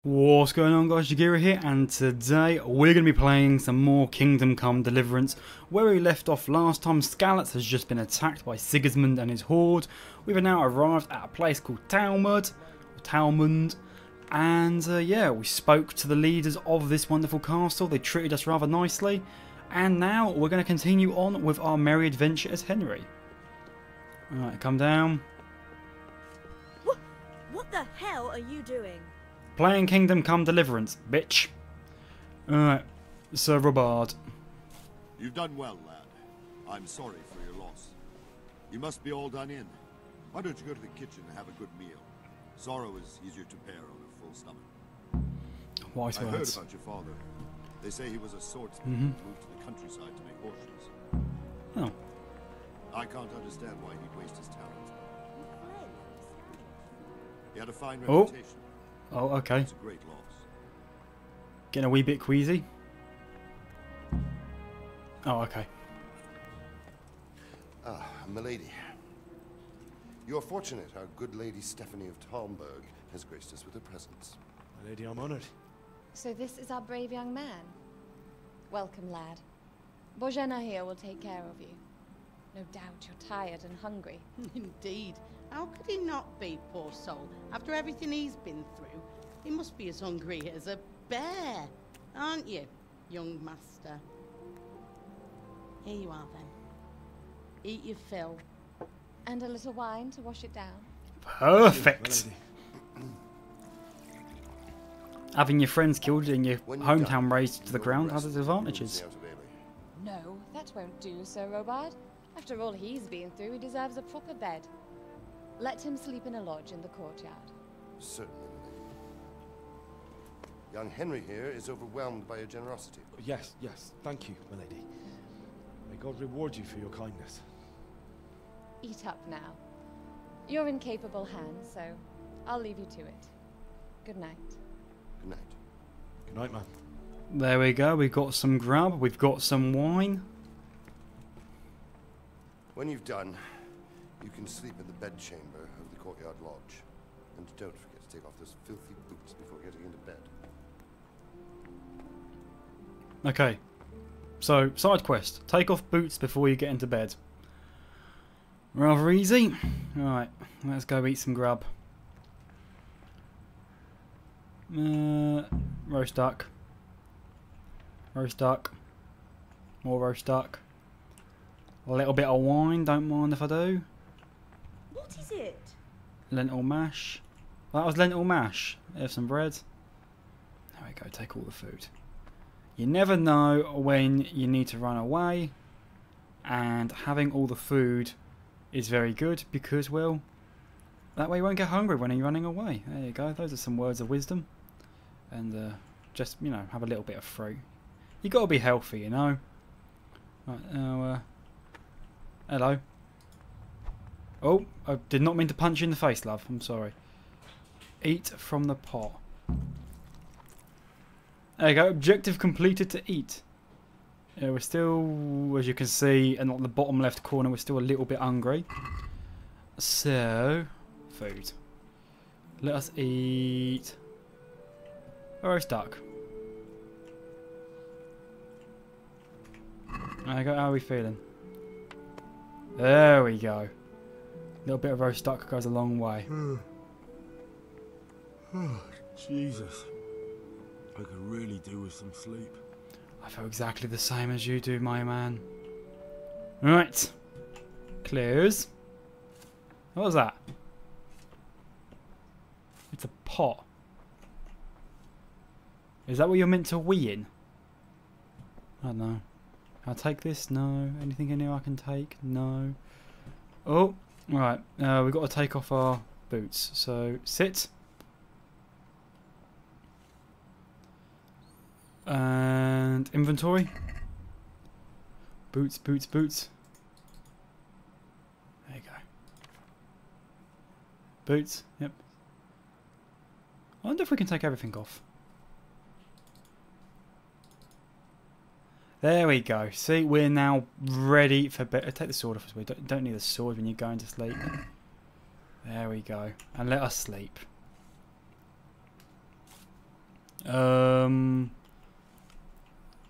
What's going on, guys? Jagira here, and today we're going to be playing some more Kingdom Come Deliverance. Where we left off last time, Skalitz has just been attacked by Sigismund and his horde. We've now arrived at a place called Talmud, and yeah, we spoke to the leaders of this wonderful castle. They treated us rather nicely, and now we're going to continue on with our merry adventure as Henry. Alright, come down. What the hell are you doing? Playing Kingdom Come Deliverance, bitch. Alright, Sir Robard. You've done well, lad. I'm sorry for your loss. You must be all done in. Why don't you go to the kitchen and have a good meal? Sorrow is easier to bear on a full stomach. Wise I heard words. about your father. They say he was a swordsman who moved to the countryside to make horseshoes. Oh. I can't understand why he'd waste his talent. He had a fine Oh. reputation. Oh, okay. It's a great loss. Getting a wee bit queasy. Oh, okay. Ah, milady. You're fortunate our good lady Stephanie of Talmberg has graced us with her presence. My lady, I'm honored. So this is our brave young man. Welcome, lad. Bojana here will take care of you. No doubt you're tired and hungry. Indeed. How could he not be, poor soul? After everything he's been through, he must be as hungry as a bear, aren't you, young master? Here you are, then. Eat your fill. And a little wine to wash it down. Perfect. My lady. Having your friends killed and your When you're hometown done, razed to the you'll ground rest has its in the advantages. Outer Bailey. No, that won't do, Sir Robard. After all he's been through, he deserves a proper bed. Let him sleep in a lodge in the courtyard. Certainly, milady. Young Henry here is overwhelmed by your generosity. Yes, thank you, my lady. May God reward you for your kindness. Eat up now. You're in capable hands, so I'll leave you to it. Good night. Good night. Good night, man. There we go. We've got some grub. We've got some wine. When you've done, you can sleep in the bedchamber of the courtyard lodge. And don't forget to take off those filthy boots before getting into bed. Okay. So, side quest. Take off boots before you get into bed. Rather easy. Alright, let's go eat some grub. Roast duck. Roast duck. More roast duck. A little bit of wine, don't mind if I do. What is it? Lentil mash. That was lentil mash. Have some bread. There we go, take all the food. You never know when you need to run away, and having all the food is very good because, well, that way you won't get hungry when you're running away. There you go, those are some words of wisdom. And just, you know, have a little bit of fruit. You got to be healthy, you know. Right, now, hello. Oh, I did not mean to punch you in the face, love. I'm sorry. Eat from the pot. There you go. Objective completed to eat. We're still, as you can see, and on the bottom left corner, we're still a little bit hungry. So, food. Let us eat roast duck. There you go. How are we feeling? There we go. A little bit of roast duck goes a long way. Oh, Jesus. I could really do with some sleep. I feel exactly the same as you do, my man. Right. Clues. What was that? It's a pot. Is that what you're meant to wee in? I don't know. Can I take this? No. Anything in here I can take? No. Oh, right. We've got to take off our boots. So, sit. And inventory. Boots, boots, boots. There you go. Boots, yep. I wonder if we can take everything off. There we go. See, we're now ready for bed. Take the sword off as well. Don't need the sword when you're going to sleep. There we go. And let us sleep.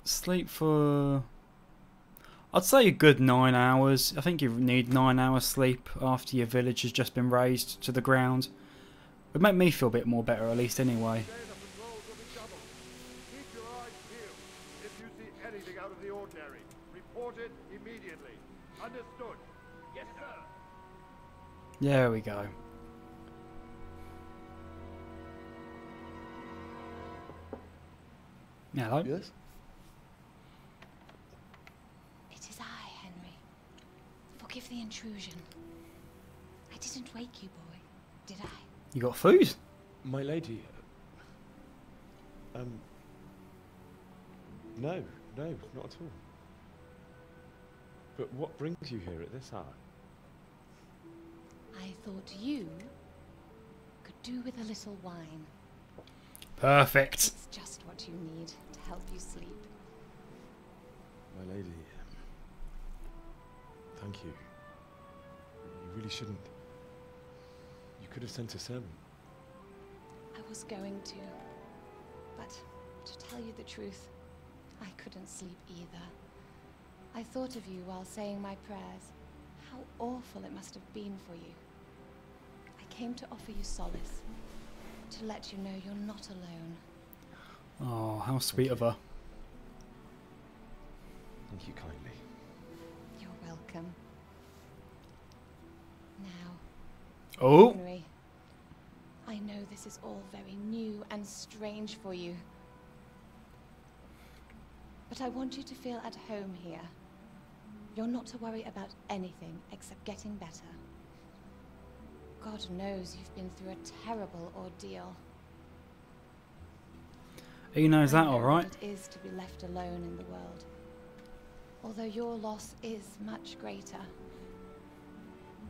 Sleep for... I'd say a good 9 hours. I think you need 9 hours sleep after your village has just been razed to the ground. Would make me feel a bit more better, at least, anyway. Keep your eyes peeled. If you see anything out of the ordinary, report it immediately. Understood? Yes, sir. There we go. Hello? Yes? It is I, Henry. Forgive the intrusion. I didn't wake you, boy, did I? You got food? My lady... No, not at all. But what brings you here at this hour? I thought you could do with a little wine. Perfect. It's just what you need to help you sleep. My lady... Thank you. You really shouldn't. You could have sent a sermon. I was going to, but to tell you the truth, I couldn't sleep either. I thought of you while saying my prayers. How awful it must have been for you. I came to offer you solace, to let you know you're not alone. Oh, how sweet of her. Thank you kindly. You're welcome. Now, Oh! Henry, I know this is all very new and strange for you. But I want you to feel at home here. You're not to worry about anything except getting better. God knows you've been through a terrible ordeal. He knows that, I know alright. what it is to be left alone in the world. Although your loss is much greater.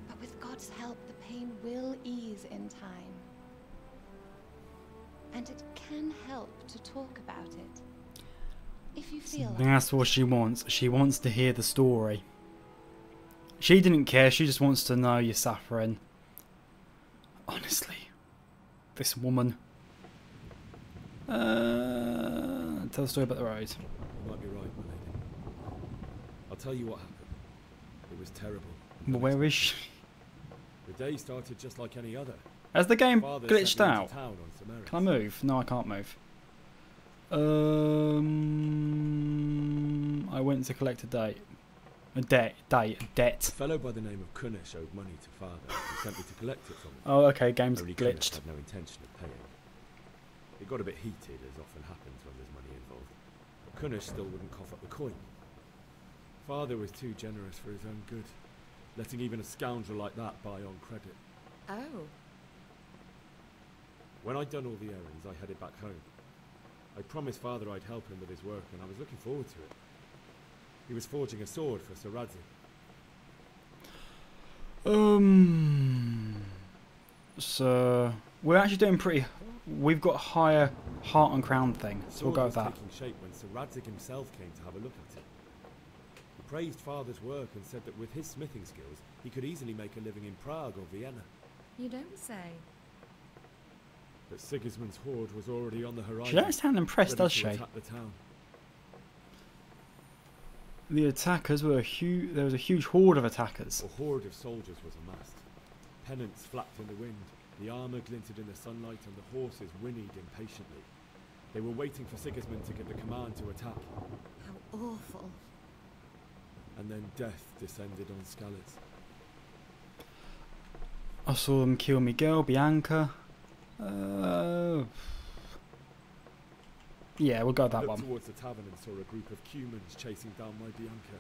But with God's help, the pain will ease in time. And it can help to talk about it. If you feel like That's what she wants. She wants to hear the story. She didn't care. She just wants to know you're suffering. Honestly. This woman. Tell the story about the road. You might be right, my lady. I'll tell you what happened. It was terrible. But where is she? The day started just like any other. Has the game Father glitched sent me into out? town on some errands. Can I move? No, I can't move. I went to collect a debt. A debt. A fellow by the name of Kunnish owed money to Father and sent me to collect it from him. Oh, okay, game's Only Kunnish glitched. had no intention of paying. It got a bit heated, as often happens when there's money involved. But Kunnish still wouldn't cough up the coin. Father was too generous for his own good, letting even a scoundrel like that buy on credit. Oh. When I'd done all the errands, I headed back home. I promised Father I'd help him with his work, and I was looking forward to it. He was forging a sword for Sir Radzi. So we're actually doing pretty. We've got a higher heart and crown thing, The so we'll sword go was with that. taking shape when Sir Radzig himself came to have a look at it. He praised Father's work and said that with his smithing skills, he could easily make a living in Prague or Vienna. You don't say. But Sigismund's horde was already on the horizon. She don't sound impressed, ready does to she? attack the town. The attackers were huge. There was a huge horde of attackers. A horde of soldiers was amassed. Pennants flapped in the wind, the armour glinted in the sunlight, and the horses whinnied impatiently. They were waiting for Sigismund to give the command to attack. How awful. And then death descended on Skalitz. I saw them kill Miguel, Bianca. Yeah, we'll go with I that looked one. towards the tavern and saw a group of humans chasing down my Bianca,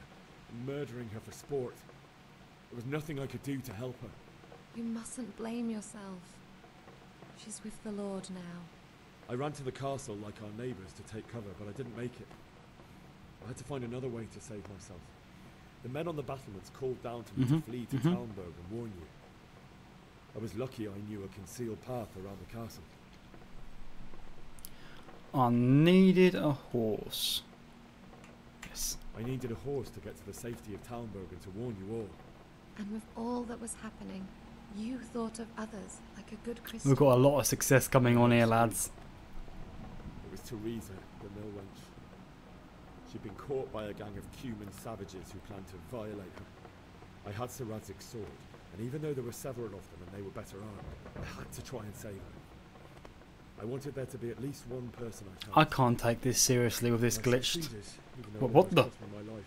and murdering her for sport. There was nothing I could do to help her. You mustn't blame yourself. She's with the Lord now. I ran to the castle like our neighbours to take cover, but I didn't make it. I had to find another way to save myself. The men on the battlements called down to me to flee to Talmberg and warn you. I was lucky I knew a concealed path around the castle. I needed a horse. Yes. I needed a horse to get to the safety of Talmberg and to warn you all. And with all that was happening, you thought of others like a good Christian. We've got a lot of success coming on here, lads. It was Teresa, the mill wench. She'd been caught by a gang of Cuman savages who planned to violate her. I had Sir Radzig's sword, and even though there were several of them and they were better armed, I had to try and save her. I wanted there to be at least one person I'd help. I can't take this seriously with this I glitched. succeeded, even though it What the? almost cost me my life.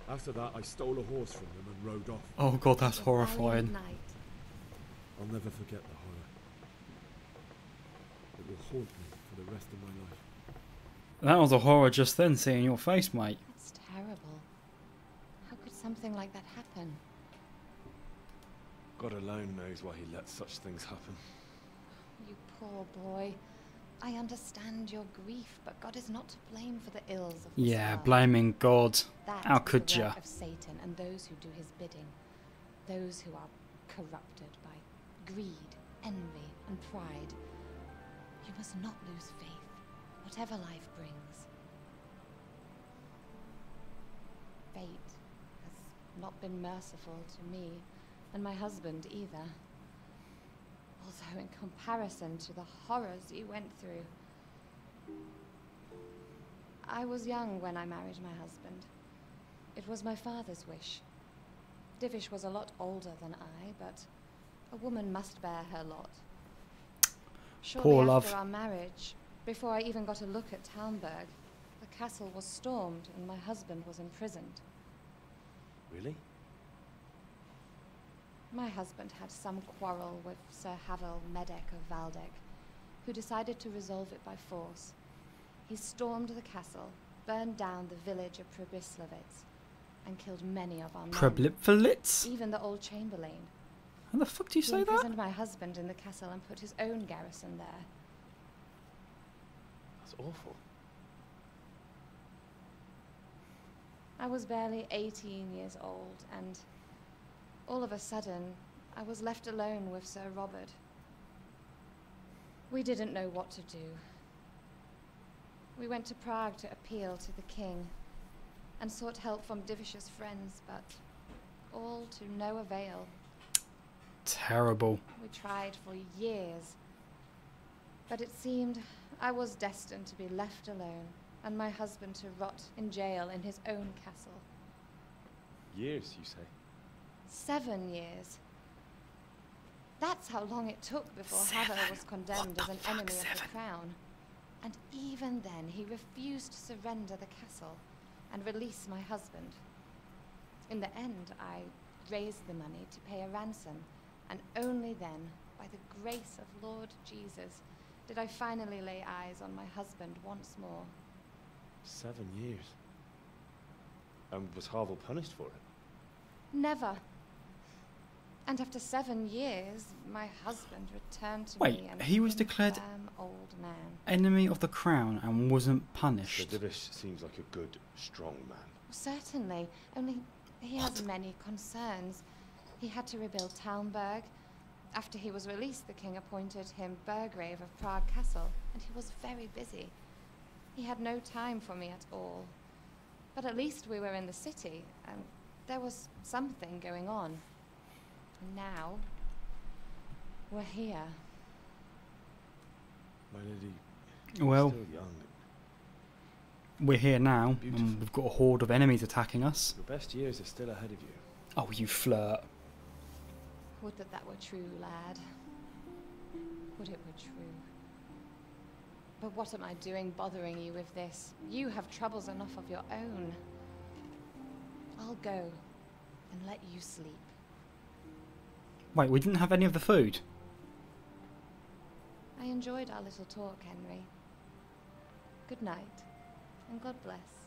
After that, I stole a horse from them and rode off. Oh god, that's A horrifying. valiant knight. I'll never forget the horror. It will haunt me for the rest of my life. That was a horror just then, seeing your face, mate. That's terrible. How could something like that happen? God alone knows why he lets such things happen. You poor boy. I understand your grief, but God is not to blame for the ills of this Yeah, world. blaming God. That How is could the ya? work of Satan and those who do his bidding. Those who are corrupted by greed, envy, and pride. You must not lose faith, whatever life brings. Fate has not been merciful to me, and my husband either. Although in comparison to the horrors you went through. I was young when I married my husband. It was my father's wish. Divish was a lot older than I, but a woman must bear her lot. Shortly Poor after love. our marriage, before I even got a look at Talmberg, the castle was stormed and my husband was imprisoned. Really? My husband had some quarrel with Sir Havel Medek of Valdek, who decided to resolve it by force. He stormed the castle, burned down the village of Probislavitz, and killed many of our men, Preblipfalitz? even the old chamberlain. How the fuck do you He say that? imprisoned my husband in the castle and put his own garrison there. That's awful. I was barely 18 years old, and all of a sudden, I was left alone with Sir Robert. We didn't know what to do. We went to Prague to appeal to the king, and sought help from Divish's friends, but all to no avail. Terrible. We tried for years, but it seemed I was destined to be left alone, and my husband to rot in jail in his own castle. Years, you say? 7 years. That's how long it took before Havel was condemned as an enemy of the crown. And even then, he refused to surrender the castle and release my husband. In the end, I raised the money to pay a ransom, and only then, by the grace of Lord Jesus, did I finally lay eyes on my husband once more. 7 years. And was Havel punished for it? Never. And after 7 years, my husband returned to Wait, me and he was became a declared firm old man. enemy of the crown and wasn't So punished. Divish seems like a good, strong man. Certainly, only he has many concerns. He had to rebuild Talmberg. After he was released, the king appointed him Burgrave of Prague Castle, and he was very busy. He had no time for me at all. But at least we were in the city, and there was something going on. And now, we're here. My lady, Well, still young. we're here now, Beautiful. and we've got a horde of enemies attacking us. Your best years are still ahead of you. Oh, you flirt. Would that that were true, lad. Would it were true. But what am I doing bothering you with this? You have troubles enough of your own. I'll go and let you sleep. Wait, we didn't have any of the food. I enjoyed our little talk, Henry. Good night, and God bless.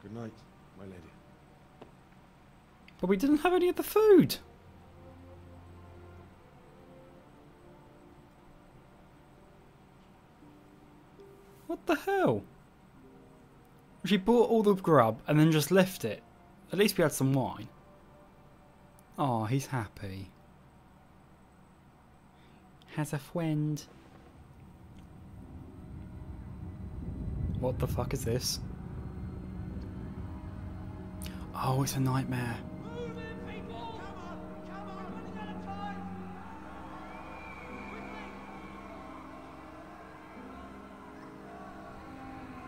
Good night, my lady. But we didn't have any of the food. What the hell? She bought all the grub and then just left it. At least we had some wine. Oh, he's happy. Has a friend. What the fuck is this? Oh, it's a nightmare.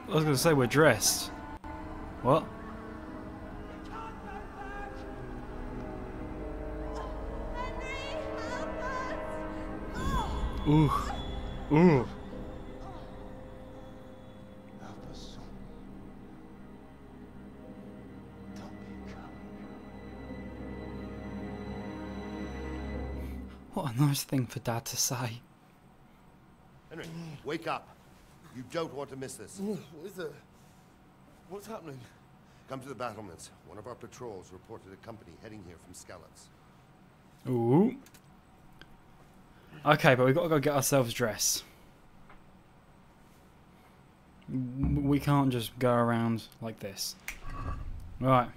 I was going to say we're dressed. What? Ooh. Ooh. Help us, son. Don't be a coward. What a nice thing for Dad to say. Henry, wake up. You don't want to miss this. What is it? What's happening? Come to the battlements. One of our patrols reported a company heading here from Skalitz. Ooh. Okay, but we've got to go get ourselves dressed. We can't just go around like this. Right.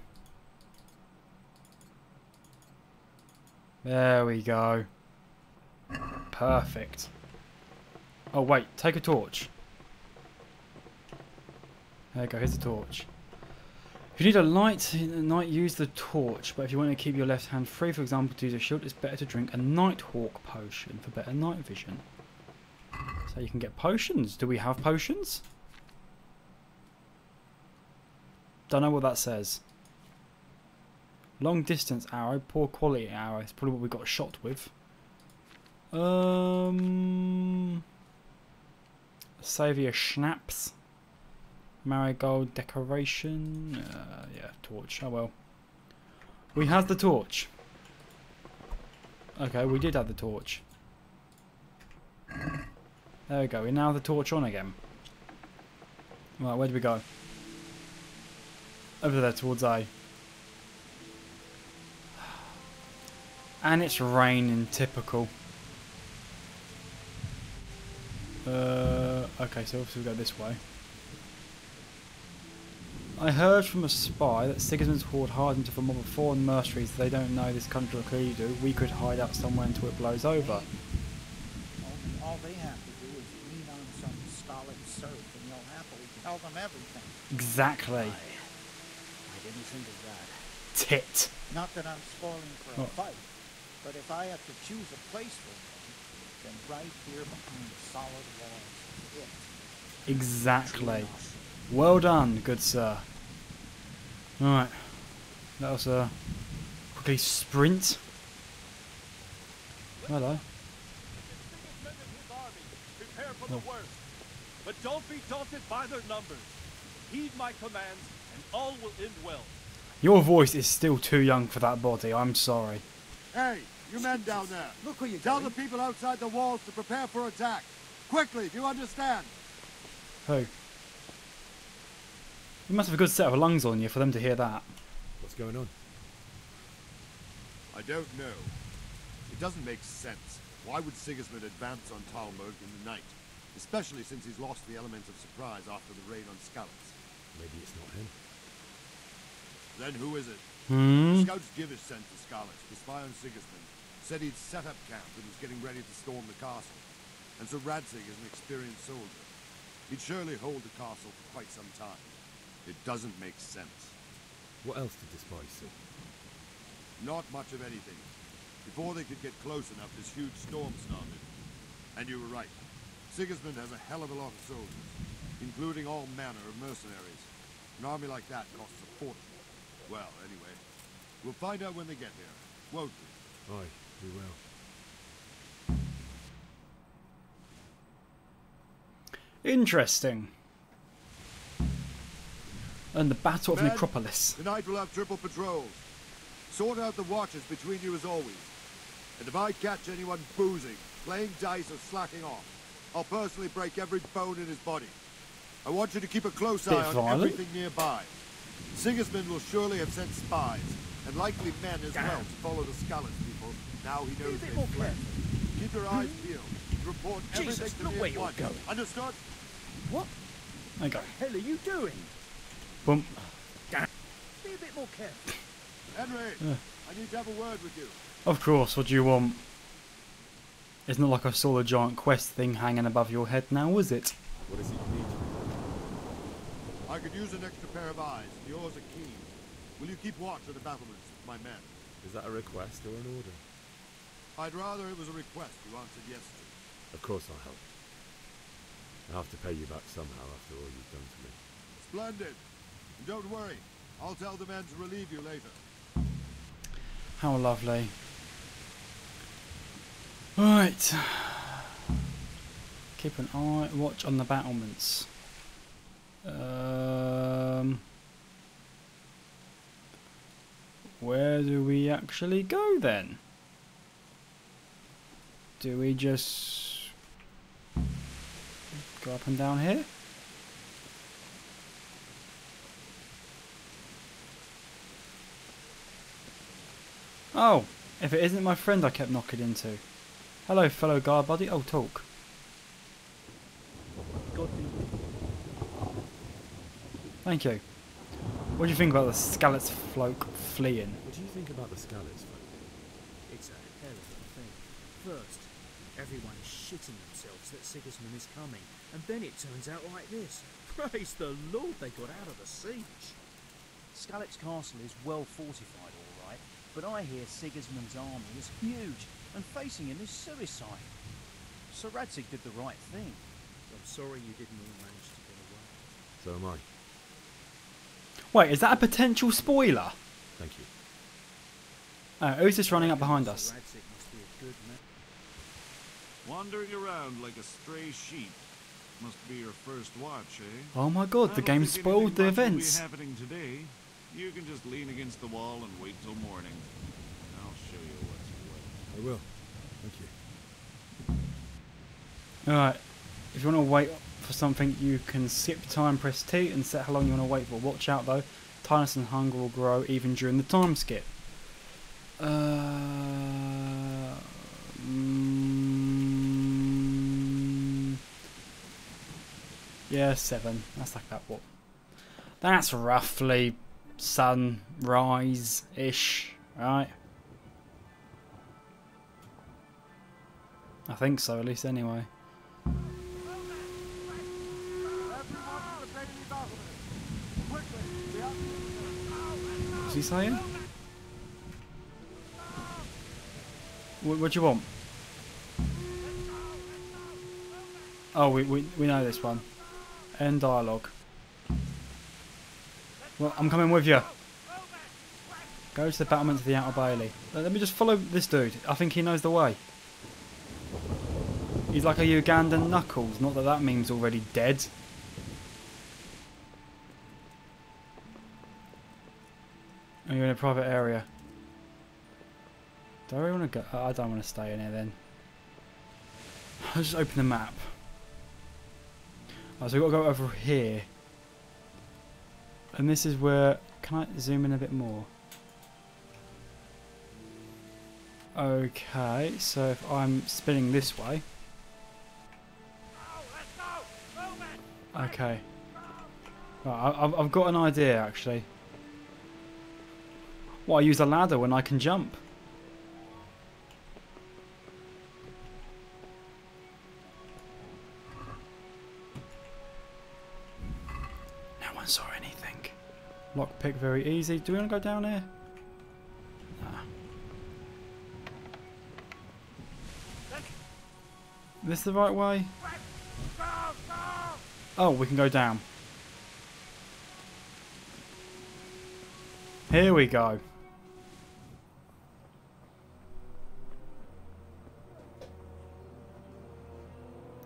There we go. Perfect. Oh wait, take a torch. There you go, here's the torch. If you need a light in the night, use the torch. But if you want to keep your left hand free, for example, to use a shield, it's better to drink a Nighthawk potion for better night vision. So you can get potions. Do we have potions? Don't know what that says. Long distance arrow, poor quality arrow. It's probably what we got shot with. Saviour schnapps. Marigold decoration. Yeah, torch. Oh well. We have the torch. Okay, we did have the torch. There we go. We now have the torch on again. Right, where do we go? Over there towards A. And it's raining, typical. Okay, so obviously we go this way. I heard from a spy that Sigismund's horde hardened to a mob of foreign mercenaries. They don't know this country will clearly do. We could hide out somewhere until it blows over. All they have to do is lean on some stolid serf and you'll happily tell them everything. Exactly. I didn't think of that. Tit. Not that I'm spoiling for a fight, but if I have to choose a place for them, then right here behind the solid walls is it. Exactly. Well done, good sir. Alright. Let us quickly sprint. Hello. Prepare for the worst, but don't be daunted by their numbers. Heed my commands, and all will end well. Your voice is still too young for that body, I'm sorry. Hey, you men down there. Look where you're Tell going. the people outside the walls to prepare for attack. Quickly, do you understand? Who? You must have a good set of lungs on you for them to hear that. What's going on? I don't know. It doesn't make sense. Why would Sigismund advance on Talmberg in the night? Especially since he's lost the element of surprise after the raid on Skalitz. Maybe it's not him. Then who is it? Hmm? Scouts Givish sent to Skalitz to spy on Sigismund. Said he'd set up camp and was getting ready to storm the castle. And so Radzig is an experienced soldier. He'd surely hold the castle for quite some time. It doesn't make sense. What else did the spies see? Not much of anything. Before they could get close enough, this huge storm started. And you were right. Sigismund has a hell of a lot of soldiers, including all manner of mercenaries. An army like that costs a fortune. Well, anyway, we'll find out when they get here, won't we? Aye, we will. Interesting. And the Battle of Men, Necropolis. Tonight we'll have triple patrols. Sort out the watches between you as always. And if I catch anyone boozing, playing dice or slacking off, I'll personally break every bone in his body. I want you to keep a close eye on violent. everything nearby. Sigismund will surely have sent spies, and likely men as well, to follow the Skalitz people. Now he knows they've fled. Keep your eyes peeled. Report everything to look me where at you're once. going. Understood? What There you go. the hell are you doing? Boom. Be a bit more careful. Henry, Yeah. I need to have a word with you. Of course, what do you want? It's not like I saw the giant quest thing hanging above your head now, was it? What is it you need? I could use an extra pair of eyes, and yours are keen. Will you keep watch of the battlements with my men? Is that a request or an order? I'd rather it was a request you answered yes to. Of course I'll help. I'll have to pay you back somehow after all you've done to me. Splendid. And don't worry, I'll tell the men to relieve you later. How lovely. Right. Keep an watch on the battlements. Where do we actually go then? Do we just go up and down here? Oh, if it isn't my friend I kept knocking into. Hello, fellow guard buddy. Oh, talk. Thank you. What do you think about the Scallops folk fleeing? What do you think about the Scallops folk? It's a hell of a thing. First, everyone is shitting themselves that Sigismund is coming, and then it turns out like this. Praise the Lord, they got out of the siege. Scallops Castle is well fortified, all right, but I hear Sigismund's army is huge, and facing him is suicide. Sir Radzig did the right thing. I'm sorry you didn't all manage to get away. So am I. Wait, is that a potential spoiler? Thank you. Who's just running up behind us? Sir Radzig must be a good man. Wandering around like a stray sheep must be your first watch, eh? Oh my god, the game spoiled the events. Will be happening today. You can just lean against the wall and wait till morning. I'll show you what's what. I will. Thank you. Alright, if you want to wait for something, you can skip time, press T, and set how long you want to wait for. Watch out though, tiredness and hunger will grow even during the time skip. Yeah, 7. That's like that. What? That's roughly sunrise-ish, right? I think so, at least anyway. What's he saying? What do you want? Oh, we know this one. End dialogue. Well, I'm coming with you. Go to the battlements of the Outer Bailey. Let me just follow this dude. I think he knows the way. He's like a Ugandan Knuckles. Not that that meme's already dead. Oh, you're in a private area. Do I really want to go? I don't want to stay in here then. I'll just open the map. Oh, so we've got to go over here. And this is where... Can I zoom in a bit more? Okay, so if I'm spinning this way... Okay. Right, I've got an idea actually. Well, I use a ladder when I can jump. No one saw anything. Lockpick very easy. Do we want to go down here? Nah. This the right way? Oh, we can go down. Here we go.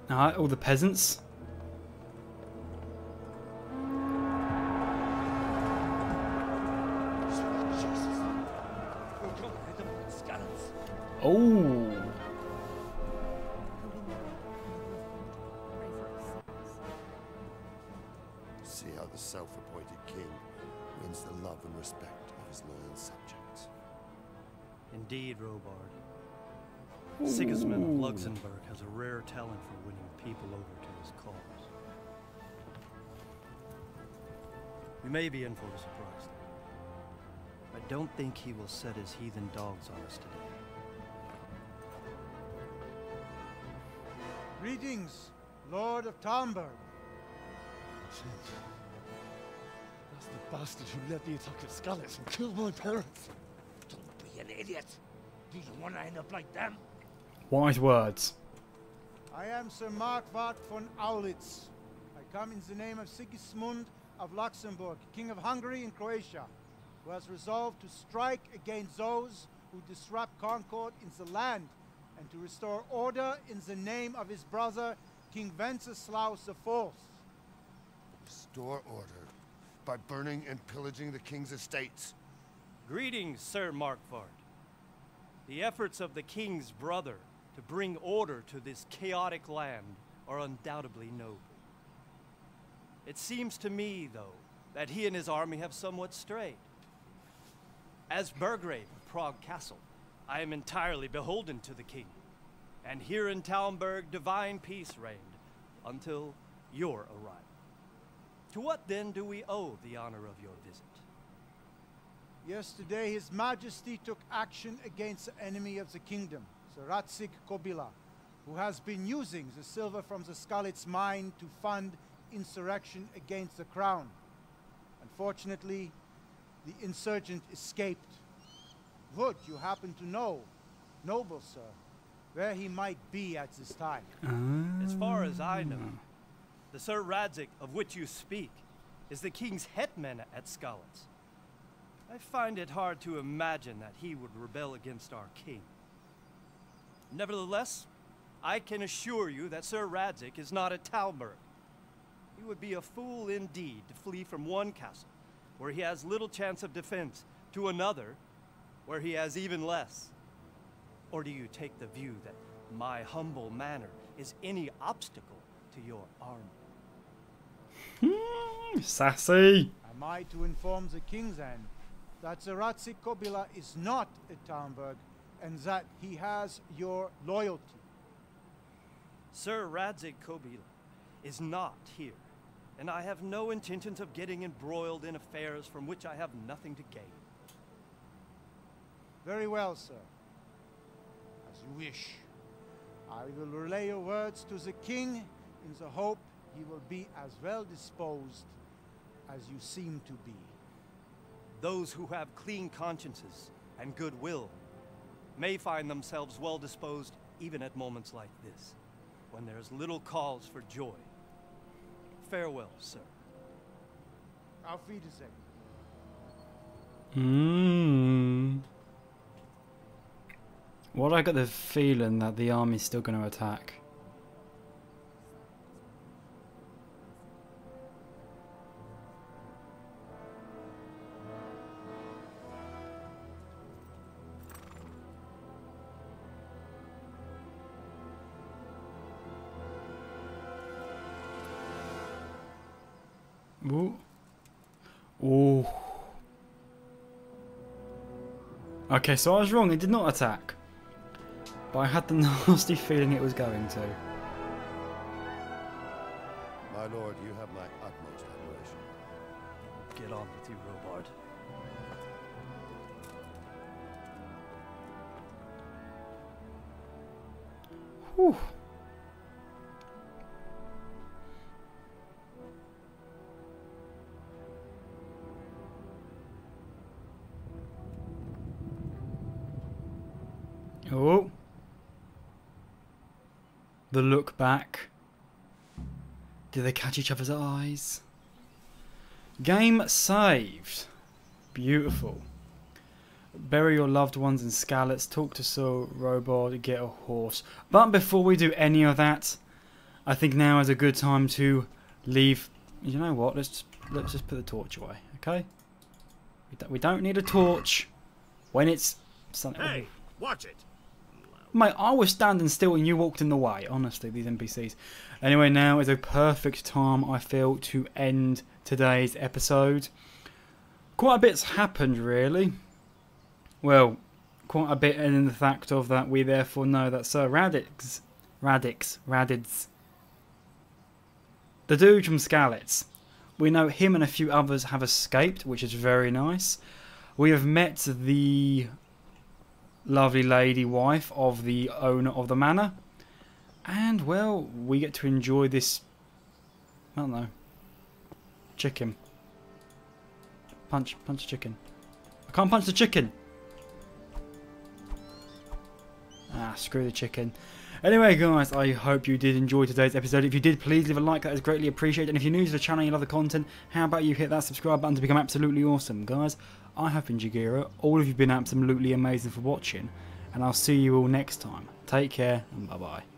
Alright, all the peasants. Oh. See how the self-appointed king wins the love and respect of his loyal subjects. Indeed, Robard. Sigismund of Luxembourg has a rare talent for winning people over to his cause. We may be in for a surprise. I don't think he will set his heathen dogs on us today. Greetings, Lord of Talmberg. That's the bastard who led the attack at Scallops and killed my parents. Don't be an idiot. Do you want to end up like them? Wise words. I am Sir Markvart von Aulitz. I come in the name of Sigismund of Luxembourg, King of Hungary and Croatia, who has resolved to strike against those who disrupt concord in the land and to restore order in the name of his brother, King Wenceslaus IV. Restore order by burning and pillaging the king's estates. Greetings, Sir Markvard. The efforts of the king's brother to bring order to this chaotic land are undoubtedly noble. It seems to me, though, that he and his army have somewhat strayed. As Burgrave of Prague Castle, I am entirely beholden to the king, and here in Talmberg divine peace reigned until your arrival. To what then do we owe the honor of your visit? Yesterday, His Majesty took action against the enemy of the kingdom, the Ratsig Kobila, who has been using the silver from the Skalitz mine to fund insurrection against the crown. Unfortunately, the insurgent escaped. Would you happen to know, noble sir, where he might be at this time? As far as I know, the Sir Radzik of which you speak is the king's hetman at Skalitz. I find it hard to imagine that he would rebel against our king. Nevertheless, I can assure you that Sir Radzik is not at Talmberg. He would be a fool indeed to flee from one castle, where he has little chance of defense, to another, where he has even less. Or do you take the view that my humble manner is any obstacle to your army? Sassy! Am I to inform the king then that the Ratsig Kobila is not at Talmberg and that he has your loyalty? Sir Radzik Kobila is not here, and I have no intentions of getting embroiled in affairs from which I have nothing to gain. Very well, sir. As you wish. I will relay your words to the king in the hope he will be as well disposed as you seem to be. Those who have clean consciences and goodwill may find themselves well disposed even at moments like this, when there is little cause for joy. Farewell, sir. Auf Wiedersehen. What I got the feeling that the army's still going to attack. Ooh. Ooh. Okay, so I was wrong. It did not attack. But I had the nasty feeling it was going to. My lord, you have my utmost admiration. Get on with you, Robard. Whew. Oh. The look back. Do they catch each other's eyes? Game saved. Beautiful. Bury your loved ones in Skalitz. Talk to Sir Robard. Get a horse. But before we do any of that, I think now is a good time to leave. You know what? Let's just put the torch away. Okay. We don't need a torch when it's something. Hey, watch it. Mate, I was standing still and you walked in the way. Honestly, these NPCs. Anyway, now is a perfect time, I feel, to end today's episode. Quite a bit's happened, really. Well, quite a bit in the fact of that we therefore know that Sir Radids, the dude from Skalitz, we know him and a few others have escaped, which is very nice. We have met the lovely lady wife of the owner of the manor, and well, we get to enjoy this, I don't know, chicken. Punch chicken. I can't punch the chicken. Ah, screw the chicken. Anyway, guys, I hope you did enjoy today's episode. If you did, please leave a like. That is greatly appreciated. And if you're new to the channel and you love the content, how about you hit that subscribe button to become absolutely awesome. Guys, I have been Jagira. All of you have been absolutely amazing for watching. And I'll see you all next time. Take care and bye-bye.